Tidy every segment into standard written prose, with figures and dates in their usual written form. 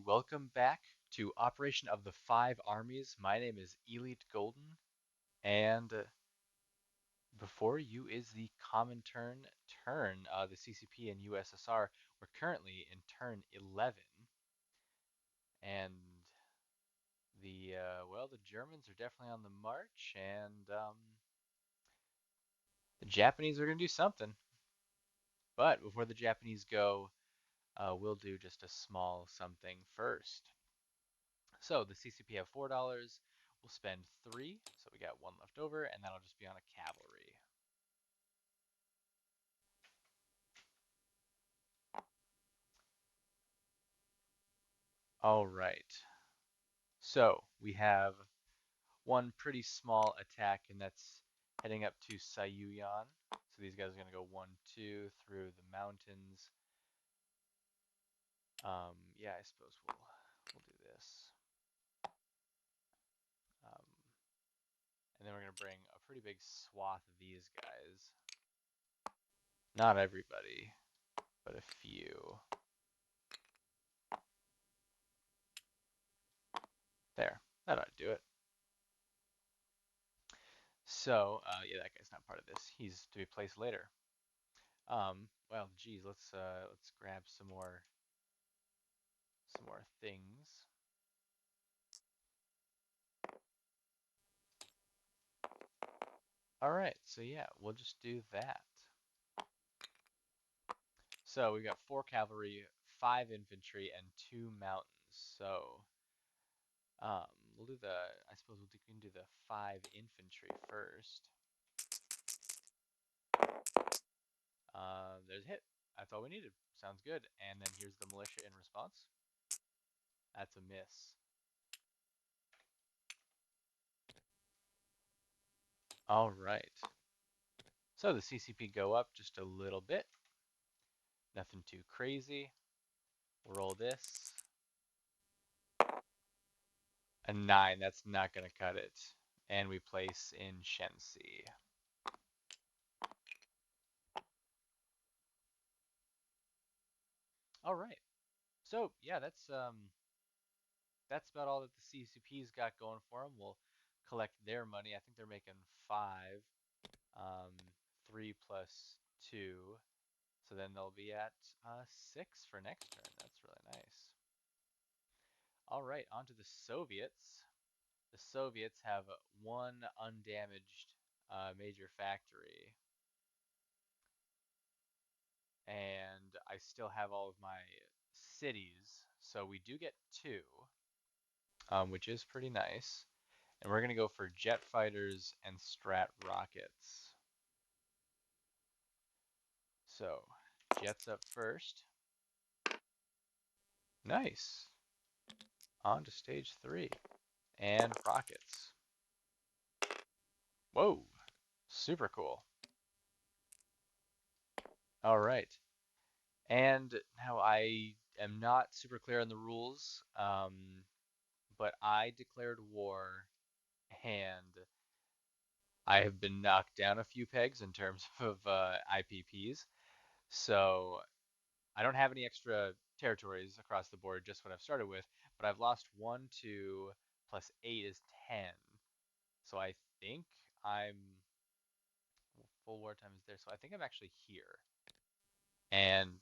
welcome back to Operation of the Five Armies. My name is Elite Golden, and before you is the Comintern turn, the CCP and USSR. We're currently in turn 11, and the Germans are definitely on the march, and the Japanese are going to do something. But before the Japanese go, we'll do just a small something first. So the CCP have $4. We'll spend three, so we got one left over, and that'll just be on a cavalry. All right. So we have one pretty small attack, and that's heading up to Sayuyan. So these guys are gonna go 1-2 through the mountains. Yeah, I suppose we'll do this. Um, and then we're gonna bring a pretty big swath of these guys. Not everybody, but a few. There, that ought to do it. So, yeah, that guy's not part of this. He's to be placed later. Well, geez, let's grab some more things. All right, so yeah, we'll just do that. So we've got 4 cavalry, 5 infantry, and 2 mountains. So, um, we'll do the. I suppose we can do the 5 infantry first. There's a hit. That's all we needed. Sounds good. And then here's the militia in response. That's a miss. All right. So the CCP go up just a little bit. Nothing too crazy. We'll roll this. A 9. That's not going to cut it. And we place in Shensi. All right. So yeah, that's about all that the CCP's got going for them. We'll collect their money. I think they're making 5. Um, 3 plus 2. So then they'll be at 6 for next turn. That's really nice. All right, on to the Soviets. The Soviets have one undamaged major factory, and I still have all of my cities, so we do get 2, which is pretty nice. And we're gonna go for jet fighters and strat rockets. So, jets up first. Nice. On to stage 3. And rockets. Whoa, super cool. All right. And now I am not super clear on the rules, but I declared war and I have been knocked down a few pegs in terms of IPPs. So I don't have any extra territories across the board, just what I've started with, but I've lost 1, 2, plus 8 is 10. So I think I'm full wartime is there. So I think I'm actually here and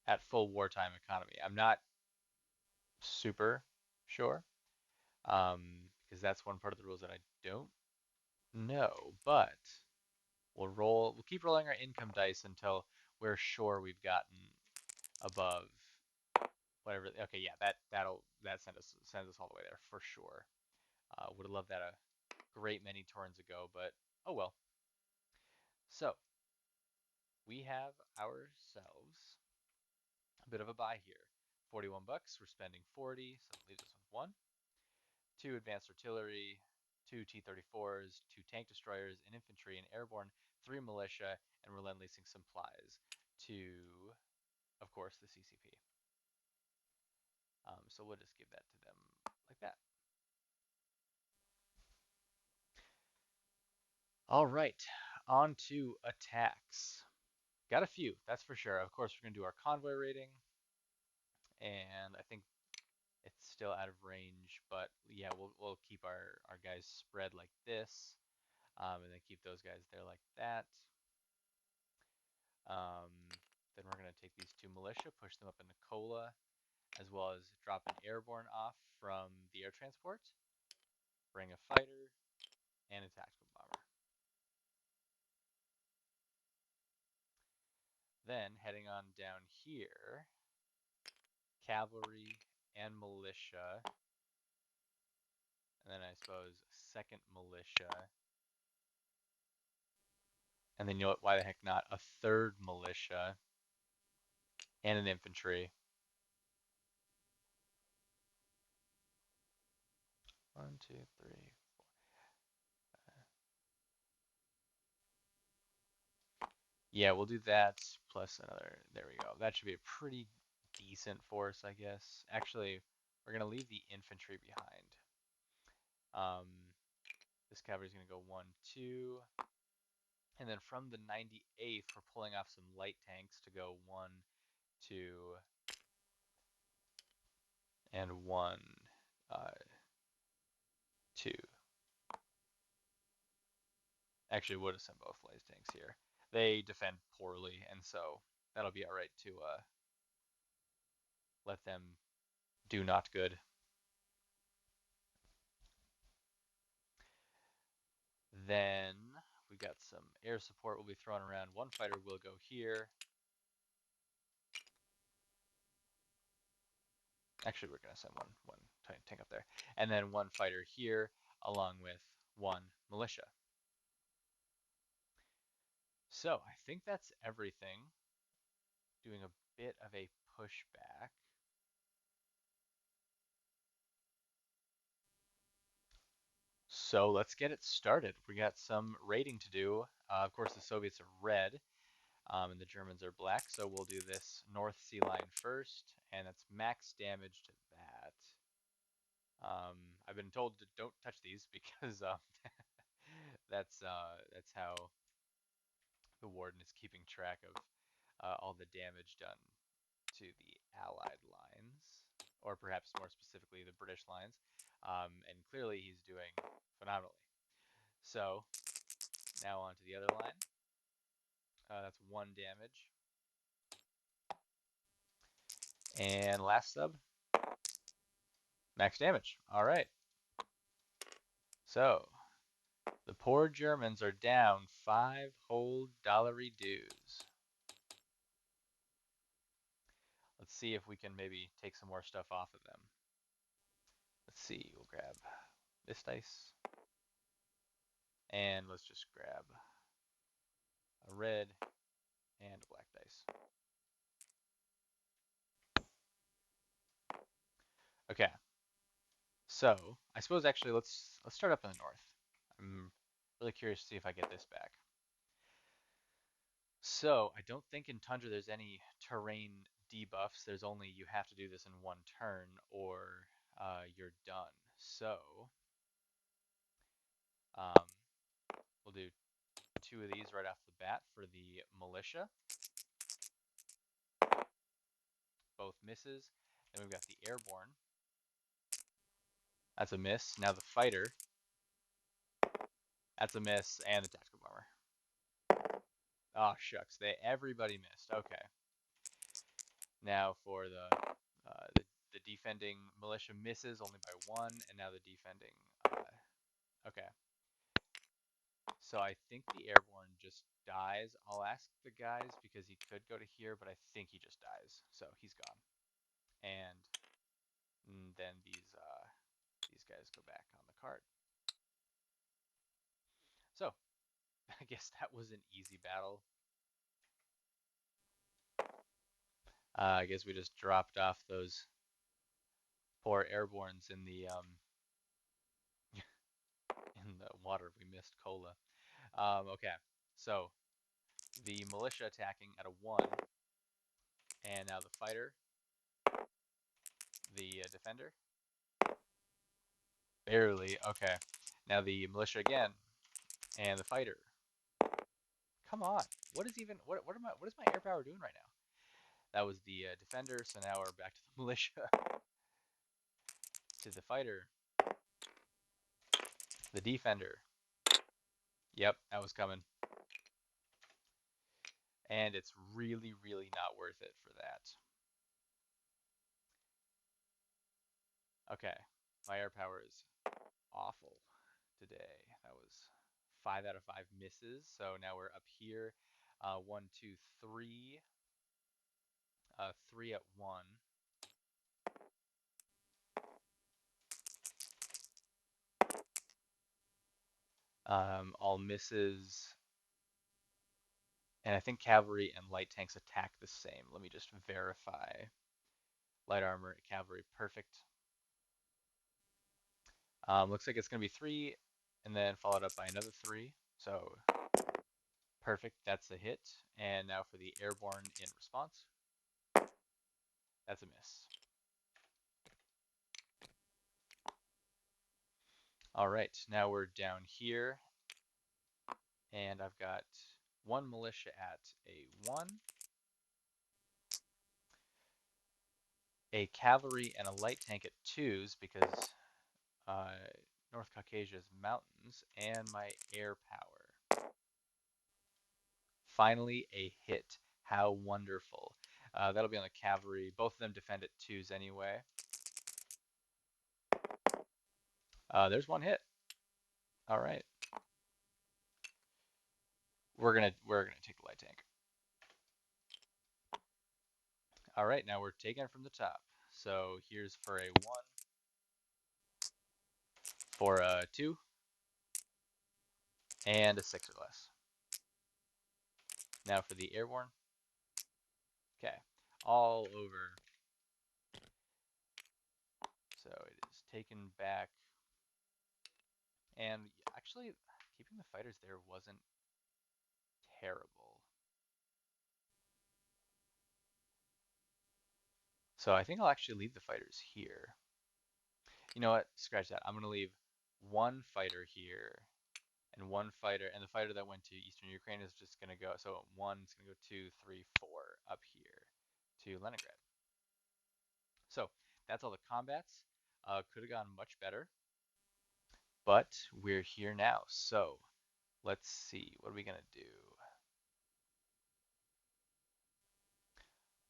at full wartime economy. I'm not super sure because that's one part of the rules that I don't know, but we'll keep rolling our income dice until we're sure we've gotten above whatever. Okay, yeah, that sends us all the way there for sure. Would have loved that a great many turns ago, but oh well. So we have ourselves a bit of a buy here. 41 bucks, we're spending 40, so it leaves us with 1. 2 advanced artillery, 2 T-34s, 2 tank destroyers, an infantry, and airborne, 3 militia, and we're then leasing supplies to, of course, the CCP. So we'll just give that to them like that. All right, on to attacks. Got a few, that's for sure. Of course, we're going to do our convoy rating, and I think it's still out of range, but yeah, we'll keep our guys spread like this, and then keep those guys there like that. Um, then we're gonna take these two militia, push them up into Kola, as well as drop an airborne off from the air transport, bring a fighter, and a tactical bomber. Then heading on down here, cavalry and militia, and then I suppose second militia, and then you know what? Why the heck not a third militia and an infantry? One, two, three. Yeah, we'll do that plus another. There we go. That should be a pretty decent force, I guess. Actually, we're gonna leave the infantry behind. Um, this cavalry's gonna go one, two, and then from the 98th, we're pulling off some light tanks to go one, two, and one, uh, two. Actually, would have sent both light tanks here. They defend poorly, and so that'll be all right to let them do not good. Then we got some air support will be thrown around. One fighter will go here. Actually, we're gonna send one tank up there, and then one fighter here, along with one militia. So I think that's everything. Doing a bit of a pushback. So let's get it started. We got some raiding to do. Of course, the Soviets are red, and the Germans are black. So we'll do this North Sea line first, and that's max damage to that. I've been told to don't touch these because that's how the warden is keeping track of all the damage done to the Allied lines, or perhaps more specifically the British lines. And clearly he's doing phenomenally. So now on to the other line. That's one damage. And last sub, max damage. All right. So the poor Germans are down 5 whole dues. Let's see if we can maybe take some more stuff off of them. Let's see. We'll grab this dice. And let's just grab a red and a black dice. Okay. So I suppose actually let's start up in the north. I'm really curious to see if I get this back. So I don't think in Tundra there's any terrain debuffs. There's only you have to do this in one turn or you're done. So um, we'll do two of these right off the bat for the militia. Both misses. Then we've got the airborne. That's a miss. Now the fighter. That's a miss, and the tactical bomber. Oh shucks, everybody missed. Okay. Now for the defending militia misses only by one, and now the defending. Okay. So I think the airborne just dies. I'll ask the guys because he could go to here, but I think he just dies. So he's gone. And then these guys go back on the card. So I guess that was an easy battle. I guess we just dropped off those poor airbornes in the in the water. We missed Cola. Okay, so the militia attacking at a 1, and now the fighter, the defender, barely. Okay, now the militia again, and the fighter. Come on, what is even what am I what is my air power doing right now? That was the defender, so now we're back to the militia, to the fighter, the defender. Yep, that was coming. And it's really, really not worth it for that. Okay, my air power is awful today. That was 5 out of 5 misses. So now we're up here. One, two, three. Three at one. All misses. And I think cavalry and light tanks attack the same. Let me just verify. Light armor, cavalry, perfect. Looks like it's going to be three, and then followed up by another three. So perfect, that's a hit. And now for the airborne in response. That's a miss. All right, now we're down here, and I've got one militia at a 1, a cavalry and a light tank at 2s because uh, North Caucasia's mountains, and my air power. Finally, a hit. How wonderful. That'll be on the cavalry. Both of them defend at 2s anyway. There's one hit. All right. We're gonna take the light tank. All right, now we're taking it from the top. So here's for a 1, for a 2, and a 6 or less. Now for the airborne. Okay, all over. So it is taken back. And actually, keeping the fighters there wasn't terrible. So I think I'll actually leave the fighters here. You know what? Scratch that. I'm going to leave one fighter here and one fighter, and the fighter that went to Eastern Ukraine is just going to go. So one's going to go 2, 3, 4 up here to Leningrad. So that's all the combats. Could have gone much better, but we're here now. So let's see. What are we going to do?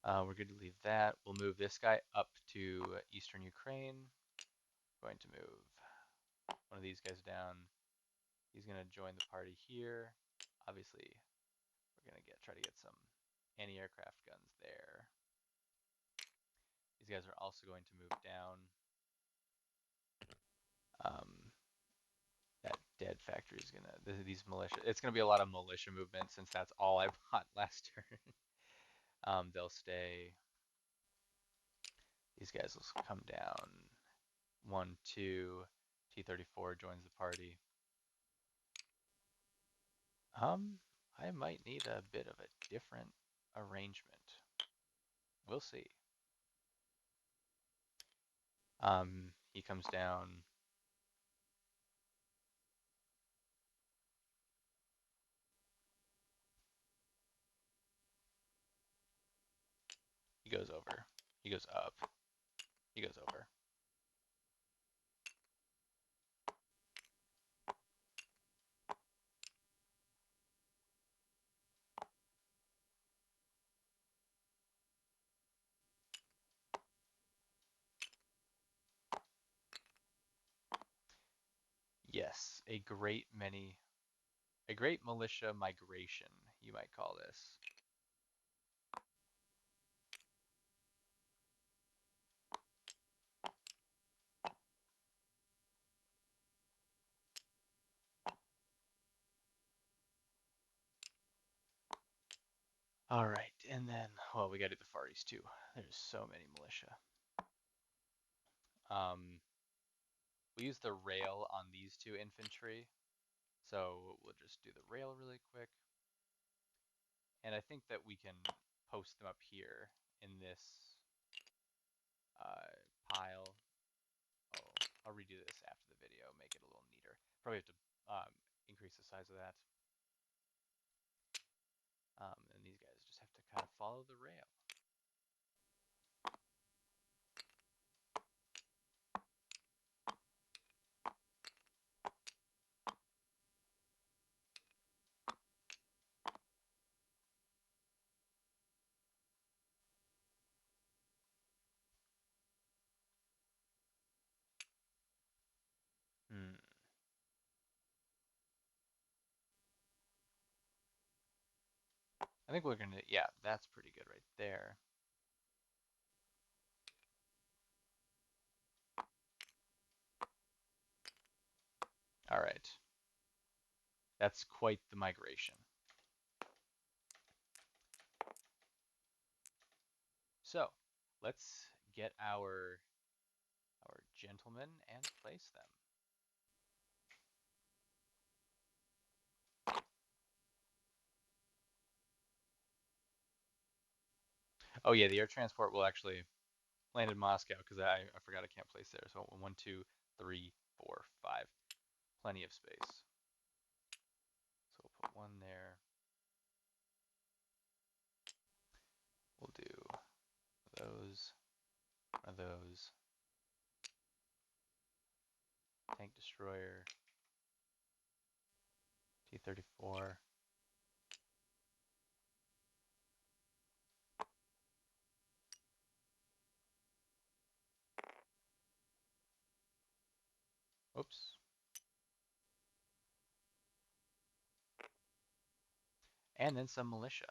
We're going to leave that. We'll move this guy up to Eastern Ukraine. Going to move one of these guys down. He's going to join the party here. Obviously, we're going to try to get some anti-aircraft guns there. These guys are also going to move down. That dead factory is going to, these militia, it's going to be a lot of militia movement since that's all I bought last turn. They'll stay. These guys will come down. 1, 2, T-34 joins the party. I might need a bit of a different arrangement. We'll see. He comes down. He goes over. He goes up. He goes over. Yes, a great militia migration, you might call this. All right, and then, well, we got to do the Far East too. There's so many militia. We use the rail on these two infantry, so we'll just do the rail really quick. And I think that we can post them up here in this pile. Oh, I'll redo this after the video, make it a little neater. Probably have to increase the size of that. And these guys just have to kind of follow the rail. I think we're gonna, yeah, that's pretty good right there. All right, that's quite the migration. So let's get our gentlemen and place them. Oh yeah, the air transport will actually land in Moscow because I forgot I can't place there. So one, two, three, four, five, plenty of space. So we'll put one there. We'll do those, one of those, tank destroyer, T-34. Oops. And then some militia.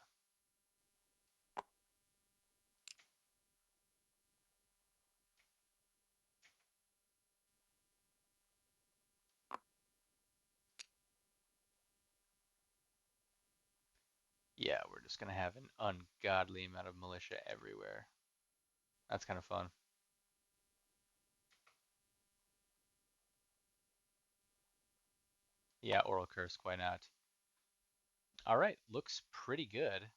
Yeah, we're just gonna have an ungodly amount of militia everywhere. That's kind of fun. Yeah, oral curse, why not? All right, looks pretty good.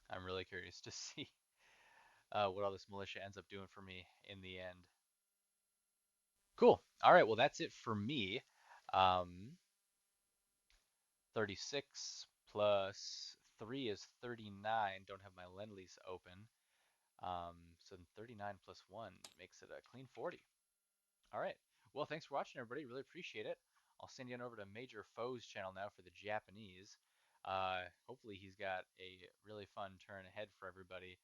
I'm really curious to see what all this militia ends up doing for me in the end. Cool. All right, well, that's it for me. Um, 36 plus 3 is 39. Don't have my Lend-Lease open. So 39 plus 1 makes it a clean 40. All right. Well, thanks for watching, everybody. Really appreciate it. I'll send you on over to Major Foe's channel now for the Japanese. Hopefully he's got a really fun turn ahead for everybody.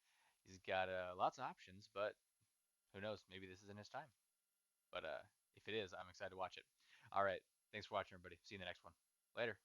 He's got lots of options, but who knows? Maybe this isn't his time. But if it is, I'm excited to watch it. All right. Thanks for watching, everybody. See you in the next one. Later.